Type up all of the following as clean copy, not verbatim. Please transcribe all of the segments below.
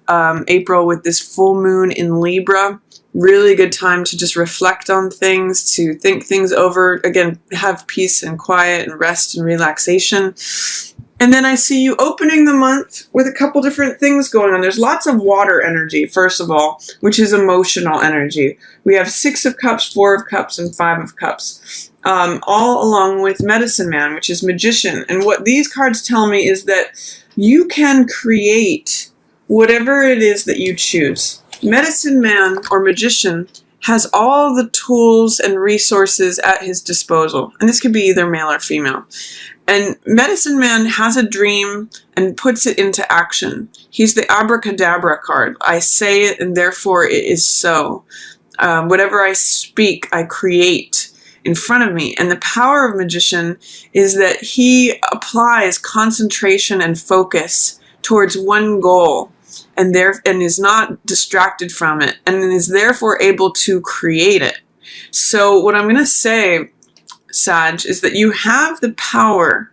April with this full moon in Libra. Really good time to just reflect on things, to think things over. Again, have peace and quiet and rest and relaxation. And then I see you opening the month with a couple different things going on. There's lots of water energy, first of all, which is emotional energy. We have 6 of Cups, 4 of Cups, and 5 of Cups, all along with Medicine Man, which is Magician. And what these cards tell me is that you can create whatever it is that you choose. Medicine Man or Magician has all the tools and resources at his disposal. And this could be either male or female. And Medicine Man has a dream and puts it into action. He's the abracadabra card. I say it and therefore it is so. Whatever I speak, I create in front of me. And the power of Magician is that he applies concentration and focus towards one goal and is not distracted from it and is therefore able to create it. So what I'm going to say, Sag, is that you have the power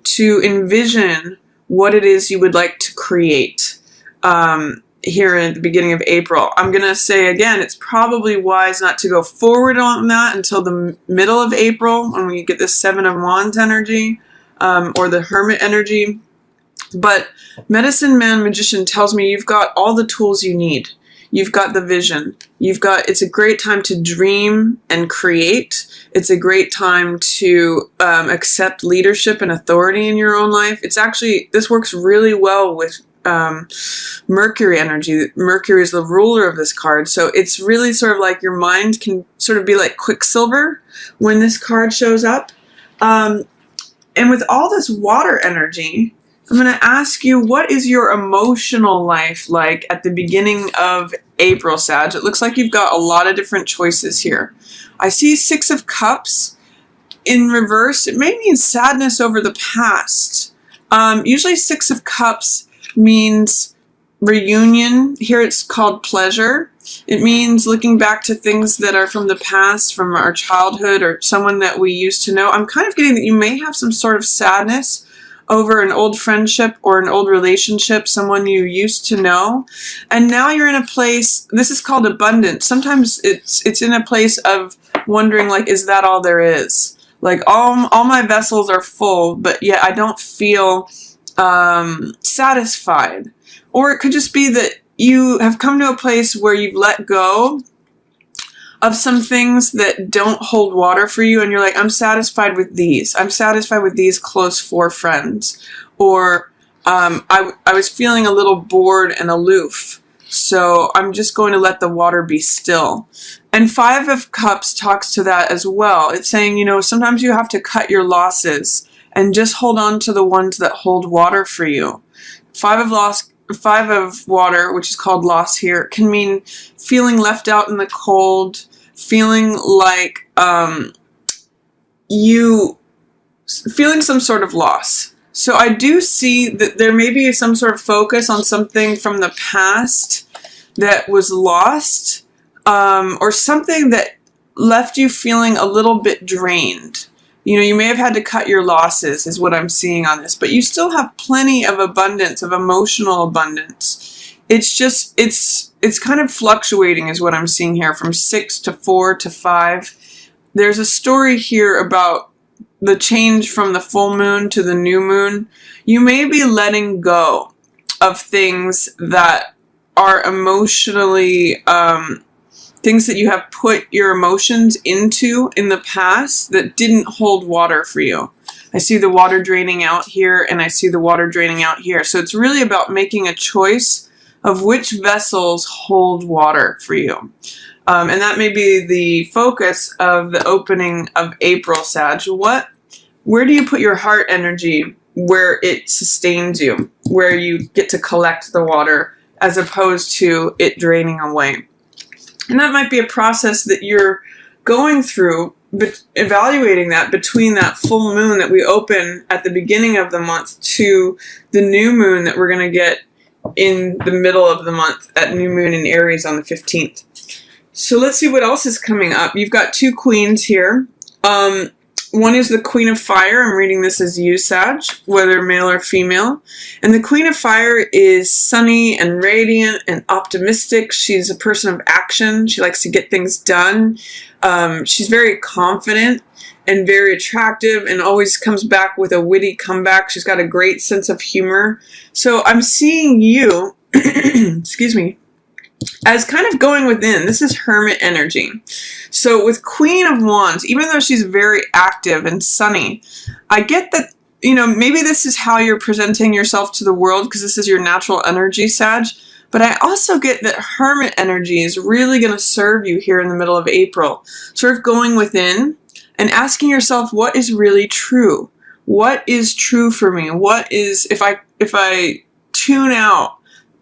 to envision what it is you would like to create here at the beginning of April. I'm going to say again, it's probably wise not to go forward on that until the middle of April when we get the 7 of Wands energy or the Hermit energy. But Medicine Man Magician tells me you've got all the tools you need. You've got the vision. It's a great time to dream and create. It's a great time to accept leadership and authority in your own life. This works really well with Mercury energy. Mercury is the ruler of this card. So it's really sort of like your mind can sort of be like Quicksilver when this card shows up. And with all this water energy, I'm going to ask you, what is your emotional life like at the beginning of April, Sag? It looks like you've got a lot of different choices here. I see 6 of Cups in reverse. It may mean sadness over the past. Usually 6 of Cups means reunion. Here it's called pleasure. It means looking back to things that are from the past, from our childhood, or someone that we used to know. I'm kind of getting that you may have some sort of sadness over an old friendship or an old relationship, someone you used to know. And now you're in a place, this is called abundance. Sometimes it's in a place of wondering, like, is that all there is? Like, all my vessels are full, but yet I don't feel satisfied. Or it could just be that you have come to a place where you've let go of some things that don't hold water for you, and you're like, I'm satisfied with these. I'm satisfied with these close 4 friends. Or I was feeling a little bored and aloof, so I'm just going to let the water be still. And 5 of Cups talks to that as well. It's saying, sometimes you have to cut your losses and just hold on to the ones that hold water for you. 5 of Water, which is called loss here, can mean feeling left out in the cold, feeling like feeling some sort of loss. So I do see that there may be some sort of focus on something from the past that was lost, or something that left you feeling a little bit drained. You may have had to cut your losses, is what I'm seeing on this, but you still have plenty of abundance, of emotional abundance. It's just, it's kind of fluctuating is what I'm seeing here, from 6 to 4 to 5. There's a story here about the change from the full moon to the new moon. You may be letting go of things that are emotionally, things that you have put your emotions into in the past that didn't hold water for you. I see the water draining out here, and I see the water draining out here. So it's really about making a choice of which vessels hold water for you. And that may be the focus of the opening of April, Sag. Where do you put your heart energy where it sustains you, where you get to collect the water as opposed to it draining away? And that might be a process that you're going through, but evaluating that between that full moon that we open at the beginning of the month to the new moon that we're going to get in the middle of the month at new moon in Aries on the 15th. So let's see what else is coming up. You've got 2 queens here. One is the Queen of Fire. I'm reading this as you, Sag, whether male or female. And the Queen of Fire is sunny and radiant and optimistic. She's a person of action. She likes to get things done. She's very confident and very attractive and always comes back with a witty comeback. She's got a great sense of humor. So I'm seeing you, excuse me, as kind of going within. This is Hermit energy. So with Queen of Wands, even though she's very active and sunny, I get that, you know, maybe this is how you're presenting yourself to the world because this is your natural energy, Sag. But I also get that Hermit energy is really going to serve you here in the middle of April. Sort of going within and asking yourself, what is really true? What is true for me? What is, if I tune out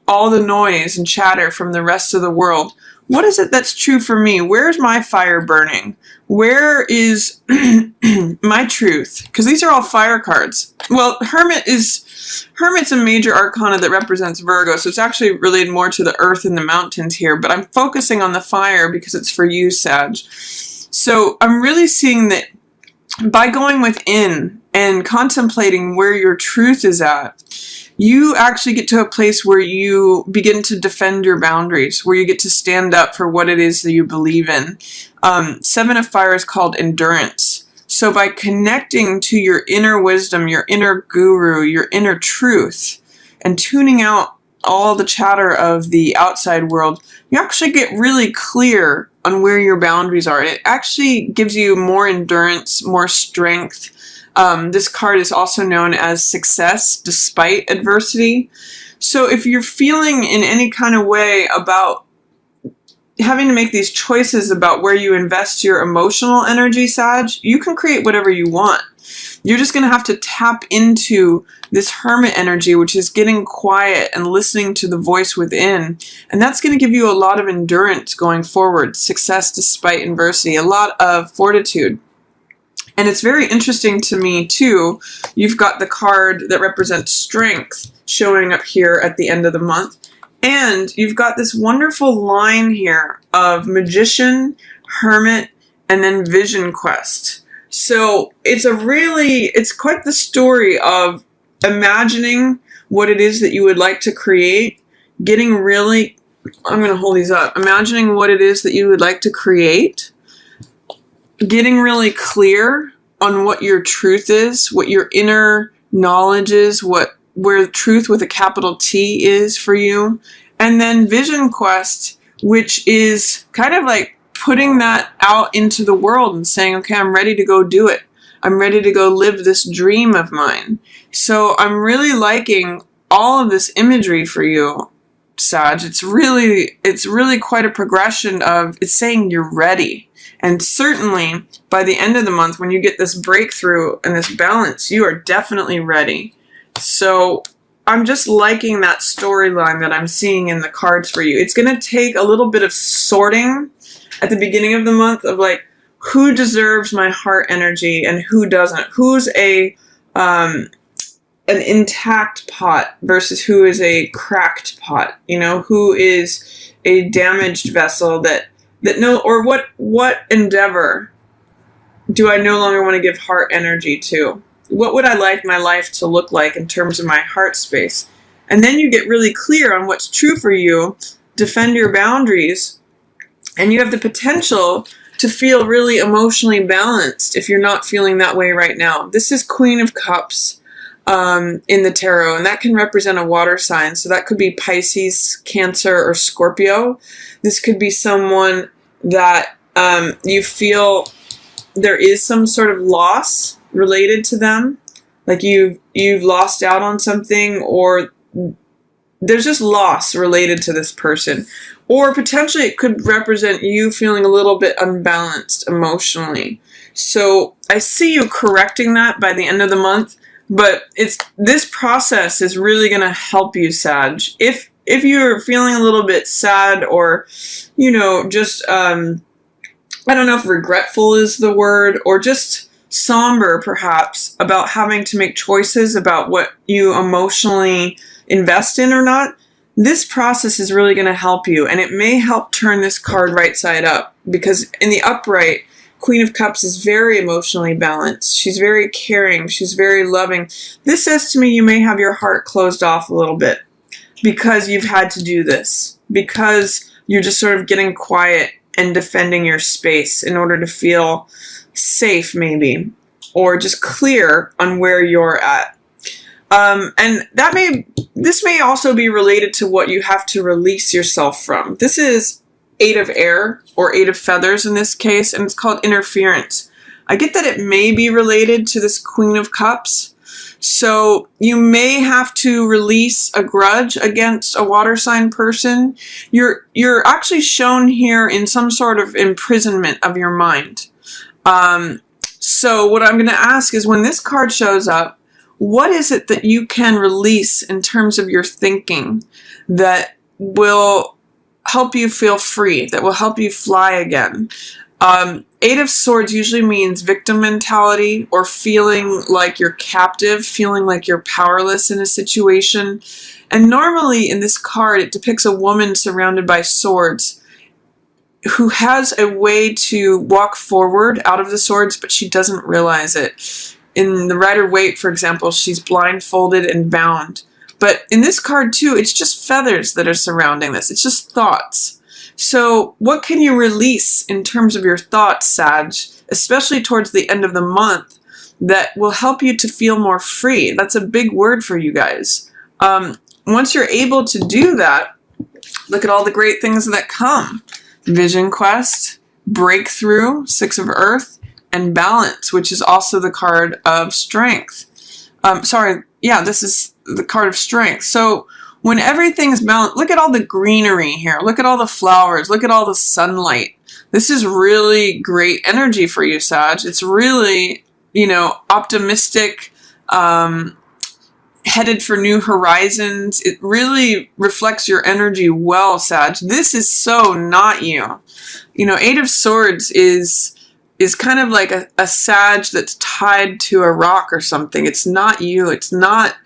all the noise and chatter from the rest of the world, what is it that's true for me? Where's my fire burning? Where is my truth? Because these are all fire cards. Well, Hermit's a major arcana that represents Virgo, so it's actually related more to the earth and the mountains here, but I'm focusing on the fire because it's for you, Sag. So I'm really seeing that by going within and contemplating where your truth is at, you actually get to a place where you begin to defend your boundaries, where you get to stand up for what it is that you believe in. Seven of Fire is called endurance. So by connecting to your inner wisdom, your inner guru, your inner truth, and tuning out all the chatter of the outside world, you actually get really clear on where your boundaries are. It actually gives you more endurance, more strength. This card is also known as success despite adversity. So if you're feeling in any kind of way about having to make these choices about where you invest your emotional energy, Sag, you can create whatever you want. You're just going to have to tap into this Hermit energy, which is getting quiet and listening to the voice within. And that's going to give you a lot of endurance going forward, success despite adversity, a lot of fortitude. And it's very interesting to me, too, you've got the card that represents strength showing up here at the end of the month. And you've got this wonderful line here of Magician, Hermit, and then Vision Quest. So it's quite the story of imagining what it is that you would like to create, getting really, I'm going to hold these up, imagining what it is that you would like to create, getting really clear on what your truth is, what your inner knowledge is, where truth with a capital T is for you. And then Vision Quest, which is kind of like putting that out into the world and saying, okay, I'm ready to go do it. I'm ready to go live this dream of mine. So I'm really liking all of this imagery for you, Sag. It's really quite a progression of, it's saying you're ready. And certainly by the end of the month, when you get this breakthrough and this balance, you are definitely ready. So I'm just liking that storyline that I'm seeing in the cards for you. It's going to take a little bit of sorting at the beginning of the month of like, who deserves my heart energy and who doesn't? Who's an intact pot versus who is a cracked pot? You know, who is a damaged vessel what endeavor do I no longer want to give heart energy to? What would I like my life to look like in terms of my heart space? And then you get really clear on what's true for you, defend your boundaries, and you have the potential to feel really emotionally balanced if you're not feeling that way right now. This is Queen of Cups in the tarot, and that can represent a water sign. So that could be Pisces, Cancer, or Scorpio. This could be someone that you feel there is some sort of loss related to them, like you've lost out on something, or there's just loss related to this person. Or potentially it could represent you feeling a little bit unbalanced emotionally. So I see you correcting that by the end of the month, but this process is really going to help you, Sag. If you're feeling a little bit sad or, you know, just, I don't know if regretful is the word, or just somber perhaps about having to make choices about what you emotionally invest in or not, this process is really going to help you, and it may help turn this card right side up, because in the upright, Queen of Cups is very emotionally balanced. She's very caring. She's very loving. This says to me you may have your heart closed off a little bit because you've had to do this, because you're just sort of getting quiet and defending your space in order to feel safe, maybe, or just clear on where you're at. And this may also be related to what you have to release yourself from. This is 8 of air, or 8 of feathers in this case, and it's called interference. I get that it may be related to this Queen of Cups. So you may have to release a grudge against a water sign person. You're actually shown here in some sort of imprisonment of your mind. So what I'm going to ask is, when this card shows up, what is it that you can release in terms of your thinking that will help you feel free, that will help you fly again? 8 of Swords usually means victim mentality, or feeling like you're captive, feeling like you're powerless in a situation. And normally in this card, it depicts a woman surrounded by swords who has a way to walk forward out of the swords, but she doesn't realize it. In the Rider-Waite, for example, she's blindfolded and bound. But in this card too, it's just feathers that are surrounding this. It's just thoughts. So what can you release in terms of your thoughts, Sag, especially towards the end of the month, that will help you to feel more free? That's a big word for you guys. Once you're able to do that, look at all the great things that come. Vision Quest, Breakthrough, 6 of Earth, and Balance, which is also the card of Strength. This is the card of Strength. So when everything's balanced, look at all the greenery here. Look at all the flowers. Look at all the sunlight. This is really great energy for you, Sag. It's really, optimistic, headed for new horizons. It really reflects your energy well, Sag. This is so not you. 8 of Swords is kind of like a Sag that's tied to a rock or something. It's not you. It's not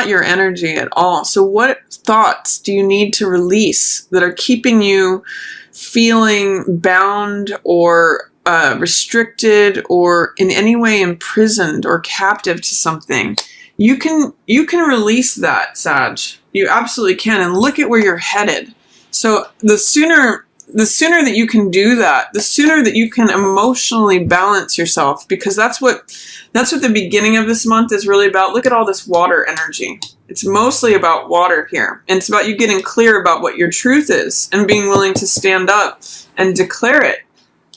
your energy at all. So what thoughts do you need to release that are keeping you feeling bound or restricted or in any way imprisoned or captive to something? You can release that, Sag. You absolutely can. And look at where you're headed. So the sooner that you can do that, the sooner that you can emotionally balance yourself, because that's what the beginning of this month is really about. Look at all this water energy. It's mostly about water here. And it's about you getting clear about what your truth is and being willing to stand up and declare it.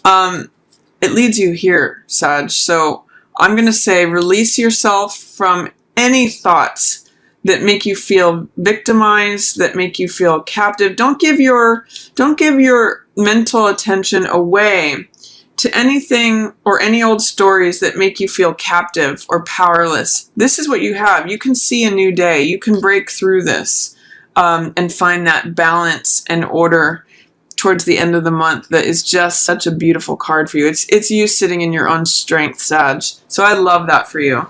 It leads you here, Sag. So I'm going to say release yourself from any thoughts that make you feel victimized, that make you feel captive. Don't give your mental attention away to anything or any old stories that make you feel captive or powerless. This is what you have. You can see a new day. You can break through this and find that balance and order towards the end of the month. That is just such a beautiful card for you. It's you sitting in your own strength, Sag. So I love that for you.